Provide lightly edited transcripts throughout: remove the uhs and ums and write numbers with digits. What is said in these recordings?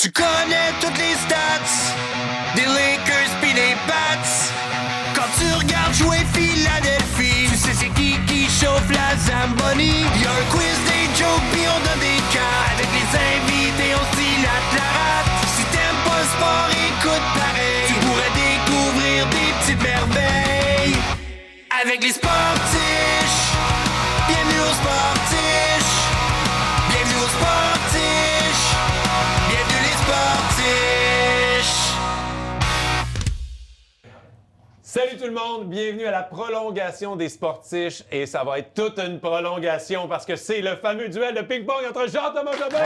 Tu connais toutes les stats des Lakers pis des Pats. Quand tu regardes jouer Philadelphie, tu sais c'est qui chauffe la Zamboni. Y'a un quiz, des jokes pis on donne des cas. Avec les invités on se dilate la rate. Si t'aimes pas le sport, écoute pareil. Tu pourrais découvrir des petites merveilles avec les sportiches. Bienvenue aux sportiches. Bienvenue aux sportiches. Bienvenue les sportiches. Salut tout le monde, bienvenue à la prolongation des sportiches et ça va être toute une prolongation parce que c'est le fameux duel de ping-pong entre Jean-Thomas Jobin.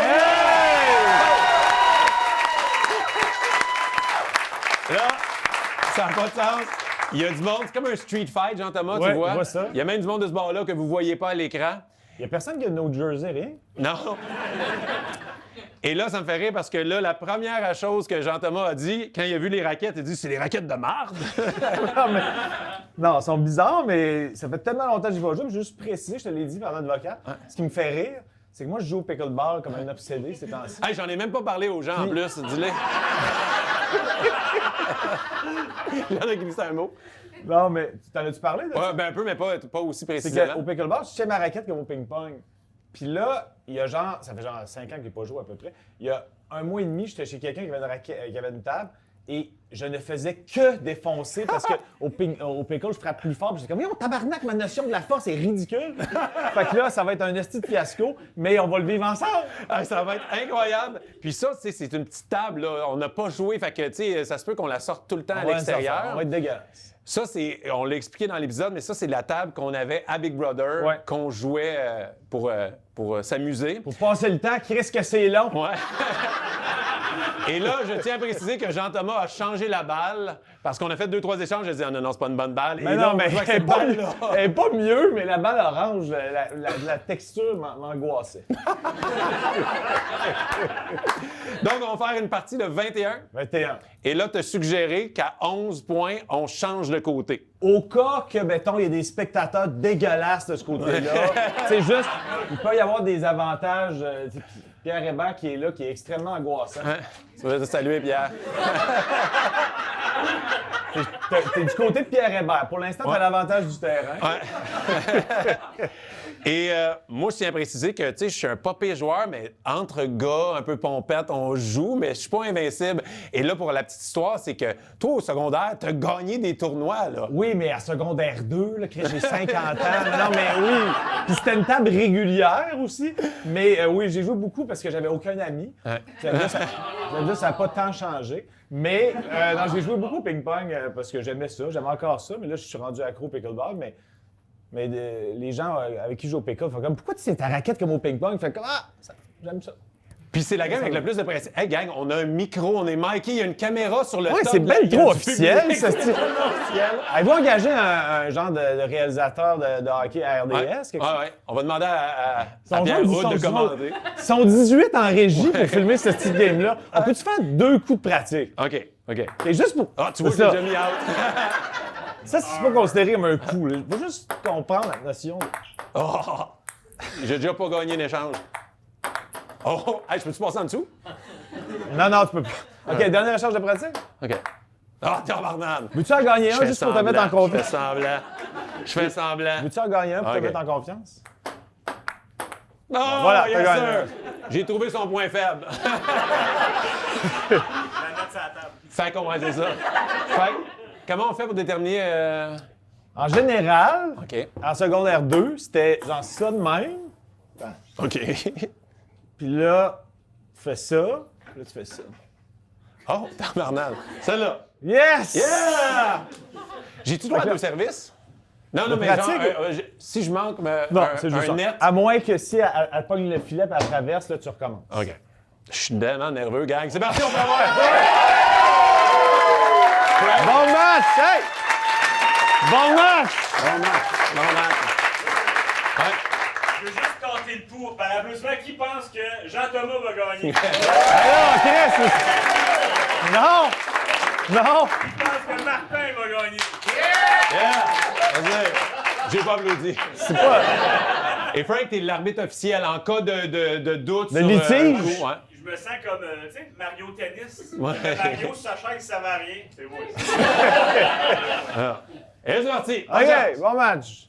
Là, ça n'a pas de sens. Il y a du monde, c'est comme un street fight, Jean-Thomas, Ouais, tu vois. je vois ça. Il y a même du monde de ce bord-là que vous voyez pas à l'écran. Il y a personne qui a no jersey, rien. Non. Et là, ça me fait rire parce que là, la première chose que Jean-Thomas a dit, quand il a vu les raquettes, il a dit « c'est des raquettes de marde ». Non, elles sont bizarres, mais ça fait tellement longtemps que j'y vais jouer. Je veux juste préciser, je te l'ai dit pendant le vocal. Ce qui me fait rire, c'est que moi, je joue au pickleball comme un obsédé ces temps-ci. Hey, j'en ai même pas parlé aux gens en plus, dis-le. Il y en a qui disent un mot. Non, mais t'en as-tu parlé de ça? Ouais, ben un peu, mais pas aussi C'est précisément. qu'au pickleball, je tiens ma raquette comme au ping-pong. Puis là, il y a genre, ça fait genre 5 ans que j'ai pas joué à peu près. Il y a un mois et demi, j'étais chez quelqu'un qui avait une table et je ne faisais que défoncer parce qu'au pickle, je frappe plus fort. Puis j'étais comme, on tabarnak, ma notion de la force est ridicule. Fait que là, ça va être un esti de fiasco, mais on va le vivre ensemble. Ah, ça va être incroyable. Puis ça, tu sais, c'est une petite table, là. On n'a pas joué, fait que, tu sais, ça se peut qu'on la sorte tout le temps à l'extérieur. On va être dégueulasse. Ça, on l'a expliqué dans l'épisode, mais ça, c'est la table qu'on avait à Big Brother, qu'on jouait pour s'amuser. Pour passer le temps, qu'est-ce que c'est long? Ouais. Et là, je tiens à préciser que Jean-Thomas a changé la balle parce qu'on a fait 2-3 échanges. J'ai dit, ah, non, c'est pas une bonne balle. Mais et non, là, on mais voit que elle cette balle-là. est pas mieux, mais la balle orange, la texture m'angoissait. Donc, on va faire une partie de 21. 21. Et là, tu as suggéré qu'à 11 points, on change de côté. Au cas que, mettons, il y a des spectateurs dégueulasses de ce côté-là, c'est juste, il peut y avoir des avantages. Pierre Hébert qui est là, qui est extrêmement angoissant. Hein? Tu veux te saluer, Pierre. T'es du côté de Pierre Hébert. Pour l'instant, t'as l'avantage du terrain. Ouais. Et moi, je tiens à préciser que, tu sais, je suis un pas pire joueur, mais entre gars, un peu pompette, on joue, mais je suis pas invincible. Et là, pour la petite histoire, c'est que toi, au secondaire, t'as gagné des tournois, là. Oui, mais à secondaire 2, là, j'ai 50 ans. Non, mais oui. Puis c'était une table régulière aussi. Mais oui, j'ai joué beaucoup parce que j'avais aucun ami. Ouais. Ça n'a pas tant changé. Mais non, j'ai joué beaucoup au ping-pong parce que j'aimais ça. J'aimais encore ça. Mais là, je suis rendu accro au pickleball. Mais les gens avec qui je joue au pickle font comme, pourquoi tu tiens ta raquette comme au ping-pong? Ils font comme, j'aime ça. Puis c'est la gang avec le plus de pression. Hey, gang, on a un micro, on est mic-up, il y a une caméra sur le top. Ouais, c'est bien trop officiel, ça. C'est tellement officiel. Avez-vous engagé un genre de réalisateur de hockey à RDS? Ouais. On va demander à Sont Pierre genre- Houd de sont- commander. Ils sont 18 en régie pour filmer ce petit game-là. On peut-tu faire 2 coups de pratique? OK. Et juste pour... Ah, tu vois, C'est j'ai ça. déjà mis out. Ça, c'est pas considéré comme un coup. Il faut juste comprendre la notion. Oh! J'ai déjà pas gagné l'échange. Oh! Hey, je peux-tu passer en dessous? Non, tu peux pas. OK, dernier échange de pratique. OK. Ah, tabarnane! Veux-tu en gagner Je un fais juste pour te mettre en semblant, confiance? Je fais semblant. Veux-tu en gagner un pour OK. te mettre en confiance? Oh, voilà, yes, t'as gagné sir. un. J'ai trouvé son point faible. La note sur la table. Fait qu'on va dire ça. Fait comment on fait pour déterminer... En général, OK. en secondaire 2, c'était genre ça de même. OK. Puis là, tu fais ça. Puis là, tu fais ça. Oh, tabarnane. Celle-là. Yes! Yeah! J'ai-tu droit à 2 services? Non, mais pratique? genre, si je manque Non, un c'est juste ça. net... À moins que si elle pogne le filet et elle traverse, là, tu recommences. OK. Je suis tellement nerveux, gang. C'est parti, on peut voir. Bon match! Hey! Bon match! Bon match. Ouais. Je veux juste tenter le pouls par applaudissement. Qui pense que Jean-Thomas va gagner? Alors, Chris! Non! Non! Qui pense que Martin va gagner? Yeah! Vas-y. J'ai pas applaudi. C'est pas... Et Frank, t'es l'arbitre officiel en cas de doute De sur... litige? coup, ouais. Je Je me sens comme, tu sais, Mario Tennis. Ouais. Mario, sachant qu'il savait rien. C'est moi. Et c'est parti. OK, bon match.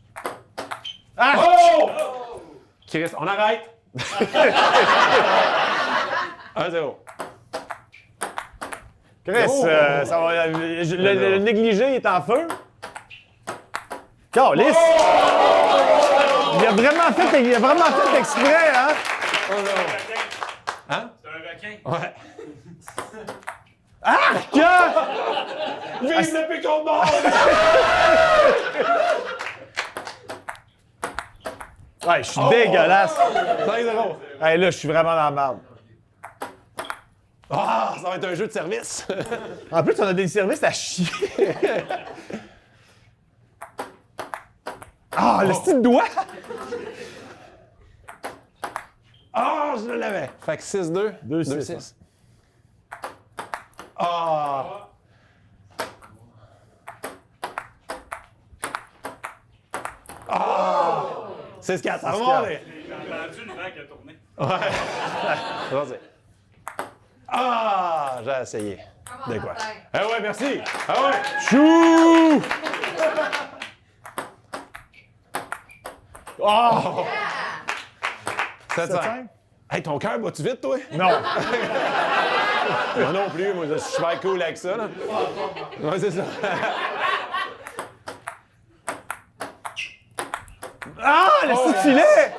Ah! Oh! Chris, on arrête. 1-0. Chris, Oh! ça va, le négligé est en feu. Calice! Il a vraiment fait exprès, hein? Oh non. Hein? C'est un requin. Ouais. Arc! Vive le picon-mort! Ouais, je suis dégueulasse. 5-0. Hey, là, je suis vraiment dans la merde. Ah, ça va être un jeu de service. En plus, on a des services à chier. Ah, le style doigt! Ah, je l'avais. Fait que 6-2. 2-6. Ah! Ah! 6-4. Ça va monter. J'ai entendu le vent qui a tourné. Ouais. Vas-y. Ah! J'ai essayé. De quoi? Ah ouais, merci. Ah ouais. Chou! Oh! 7-5. Hey, ton cœur bat-tu vite, toi? Non. Moi non plus. Moi, je suis super cool avec ça, là. Ouais, c'est ça. Ah, le style filet!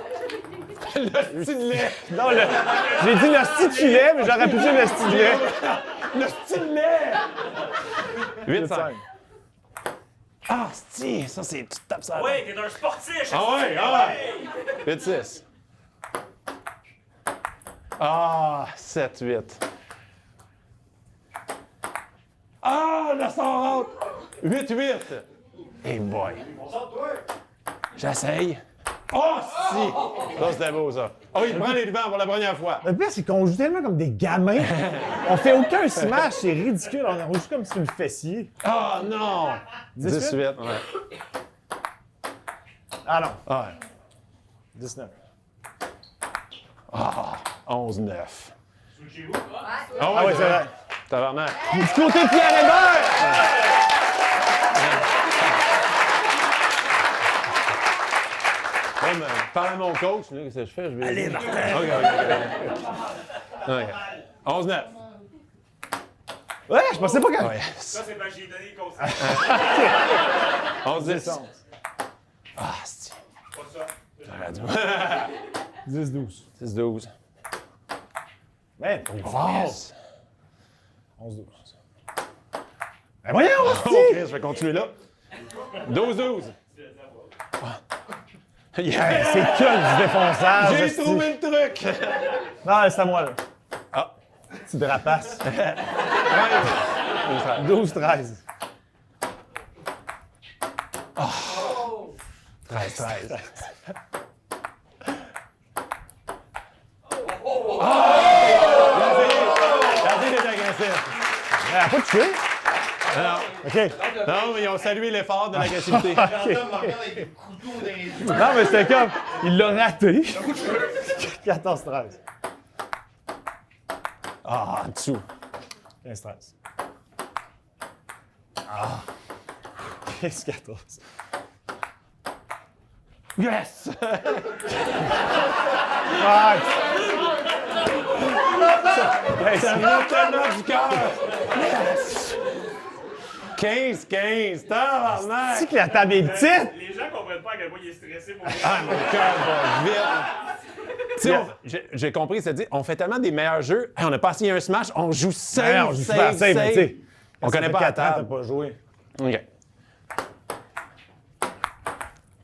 Le stylet. Non, j'ai dit le style filet, mais j'aurais pu dire le stylet. Le stylet. 8-5. 8-5. Ah, sti, ça, c'est... Tu te tapes ça. Oui, t'es un sportif. Ah ouais, ah ouais. 8-6. Ah, 7-8. Ah, le sort rentre. 8-8. Hey boy. J'essaye. Oh, si. Ça, c'était beau, ça. Oh, il prend les devants pour la première fois. Le pire, c'est qu'on joue tellement comme des gamins. On fait aucun smash, c'est ridicule. On joue comme sur le fessier. Ah, non. 18? 18, ouais. Ah non, Ouais. 19. Ah, 11-9. Sushi-vous? Ah ouais, c'est vrai. Tabarnak. Du côté de Pierre Hébert! Comme, parle à mon coach, là, qu'est-ce que je fais? Je vais... Allez, Martin! OK. 11-9. Ouais, je pensais pas quand... Ouais. Ça, c'est parce que j'ai donné le conseil. 11-10. Ah, c'est... Pas ça. J'aurais dû. 10-12. 10-12. Man, t'es fort! Yes. 11-12. Ben voyons, OK, hostie! je vais continuer là. 12-12. Ben, Yes! c'est que du défonçage, J'ai hostie. trouvé le truc! Non, c'est à moi, là. Ah. Petit drapace. 13. 12-13. 13. J'ai d'être agressif. Elle a pas tué? Non. OK. Non, mais ils ont salué l'effort de l'agressivité. Non, mais c'était comme... Il l'a raté. 14-13. Ah, en dessous. 15-13. Ah. 15-14. Yes! Ah! Ça vient tellement du cœur! Yes! 15-15, tabarnak! Tu sais que la table est petite? Les gens comprennent pas à quel point il est stressé pour Ah, mon cœur va vite! Tu sais, j'ai compris, c'est-à-dire, on fait tellement des meilleurs jeux. Hey, on a pas essayé un smash, on joue safe, Ouais, on joue super safe, mais tu sais. On connaît pas la table. T'as pas joué. OK.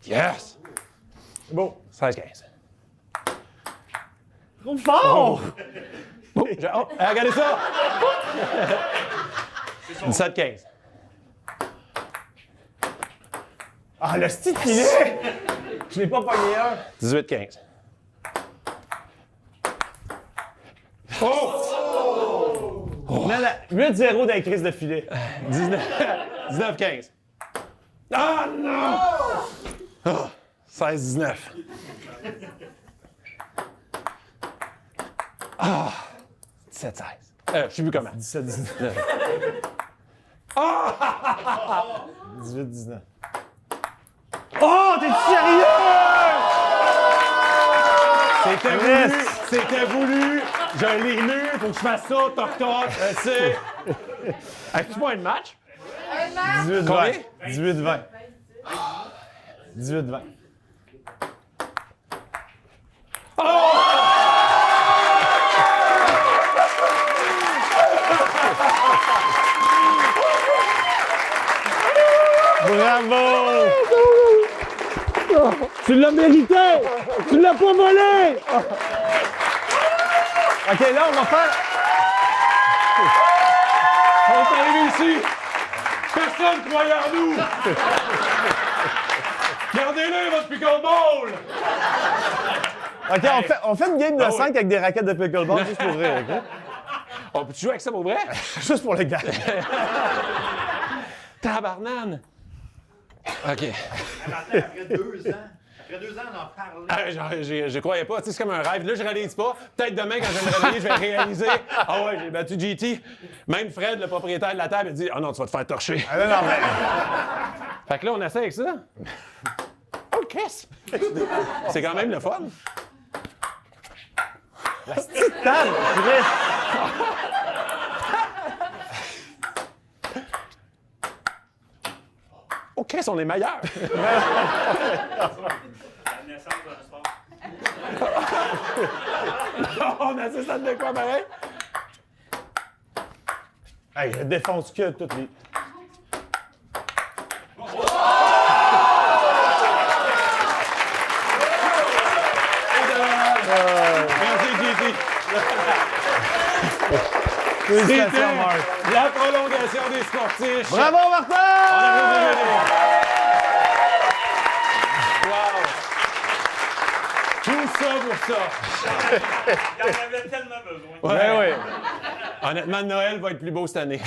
Yes! C'est beau. 16-15. Trop fort! Oh, regardez ça! 17-15. Ah, le style filet! Je n'ai pas pogné un. 18-15. Oh! Non, non, 8-0 dans les crises de filet. 19-15. Ah non! Ah, 16-19. Ah! 17-16. Je sais plus comment. 17-19. 18-19. Oh, t'es sérieux? C'était voulu! C'était voulu! Je l'ai lu, faut que je fasse ça, toc-toc, c'est... As-tu pas un match? 18-20. Combien? 18-20. 18-20. Bravo! Tu l'as mérité! Tu l'as pas volé! OK, là, on va faire... On est arrivé ici! Personne ne croyait en nous! Gardez-le, votre pickleball! OK, on fait une game de 5 avec des raquettes de pickleball juste pour rire, OK? On peut jouer avec ça pour vrai? Juste pour le gars. Tabarnane! OK. Après 2 ans, on en parlait. Ah, je croyais pas. Tu sais, c'est comme un rêve. Là, je réalise pas. Peut-être demain, quand je vais me réveiller, je vais réaliser. Ah ouais, j'ai battu JT. Même Fred, le propriétaire de la table, il dit ah non, tu vas te faire torcher. Ah, non, mais... Fait que là, on essaie avec ça. Oh, qu'est-ce? C'est quand même le fun. La petite table, Chris. Oh, qu'est-ce, on est meilleurs. La naissance d'un sport. On assiste à de quoi, pareil? Hey, je défonce que toutes les... Merci, JT. Félicitations, Marc. La prolongation des sportifs. Bravo, Martin! On a besoin de venir. Wow! Tout ça pour ça. Il en avait tellement besoin. Ouais. Ben oui. Honnêtement, Noël va être plus beau cette année.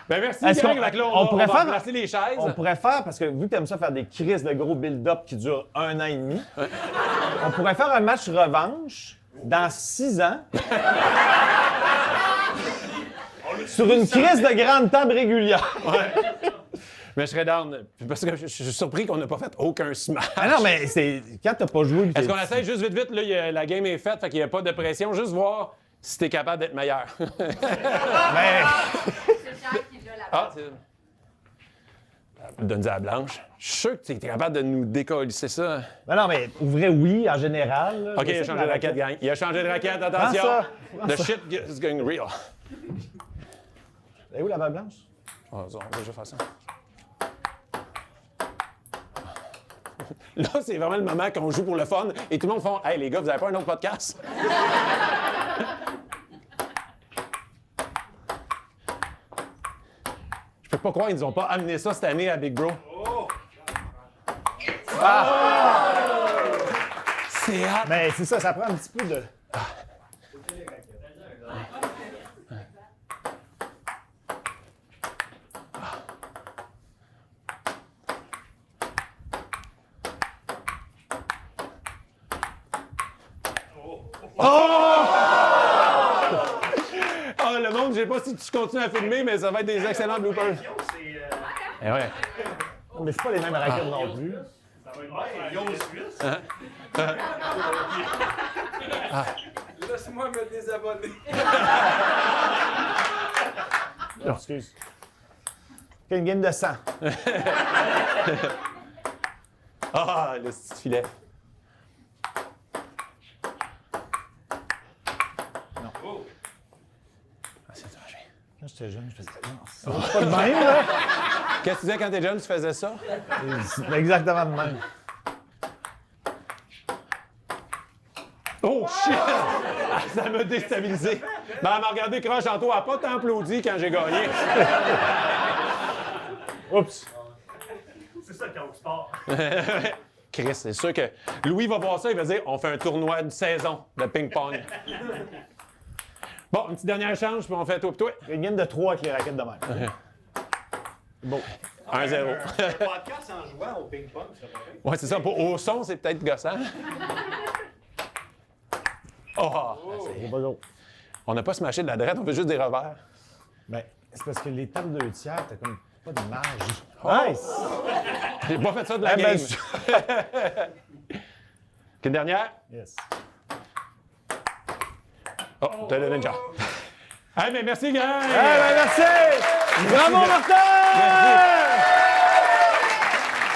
Ben merci, Est-ce gang. qu'on- Fait que là, on pourrait va faire- remplacer les chaises. On pourrait faire, parce que vu que tu aimes ça faire des crises de gros build-up qui durent 1 an et demi, on pourrait faire un match revanche dans 6 ans sur une crise de grande table régulière. Mais je serais down. Parce que je suis surpris qu'on n'a pas fait aucun smash. Ah non, mais c'est quand t'as pas joué... Est-ce qu'on essaie juste vite, là, la game est faite, fait qu'il n'y a pas de pression, juste voir si t'es capable d'être meilleur. Mais... C'est Jacques qui l'a la Ah, c'est... Donne-y à la blanche. Je suis sûr que tu es capable de nous décolisser ça. Ben non, mais ouvrez oui, en général. Là. OK, Je il a sais changé que de la raquette, gang. Il a changé de raquette, Prends attention. ça. The shit is going real. Elle est où la balle blanche? Oh, on va déjà faire ça. Là, c'est vraiment le moment qu'on joue pour le fun et tout le monde font hey, les gars, vous avez pas un autre podcast? Je peux pas croire qu'ils nous ont pas amené ça cette année à Big Bro. C'est hot. Mais c'est ça, ça prend un petit peu de... Ah, le monde, je sais pas si tu continues à filmer, mais ça va être des excellents bloopers. C'est. Eh ouais. Mais c'est pas les mêmes raquettes non plus. Ça va être bien. Yo Suisse. Laisse-moi me désabonner. Non, excuse. OK, une game de 100. Ah, le petit filet. Ah, c'est dommage. Quand j'étais jeune, je faisais ça. Non, c'est pas de même, là. Qu'est-ce que tu disais quand t'es jeune, tu faisais ça? C'est exactement de même. Oh shit! Ah, ça m'a déstabilisé. Ben, elle m'a regardé croche en toi, elle n'a pas tant applaudi quand j'ai gagné. Oups. C'est ça le sport. Chris, c'est sûr que Louis va voir ça, il va dire on fait un tournoi de saison de ping-pong. Bon, une petite dernière échange, puis on fait toi pis toi. Une game de 3 avec les raquettes de même. Bon. 1-0. Un podcast en jouant au ping-pong, ça va bien. Ouais, c'est ça. Au son, c'est peut-être gossant. Oh! C'est pas gros. On n'a pas smashé de la droite, on fait juste des revers. Ben, c'est parce que les tables 2 tiers, t'as comme pas de marge. Nice! J'ai pas fait ça de la Eh ben, game. Une dernière? Yes. Oh, t'as le ninja. Hey, mais merci, gang! Eh ben, merci! Bravo, Martin!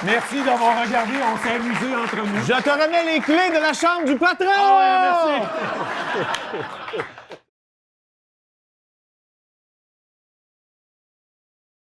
Merci d'avoir regardé, on s'est amusé entre nous. Je te remets les clés de la chambre du patron! Ah ouais, merci!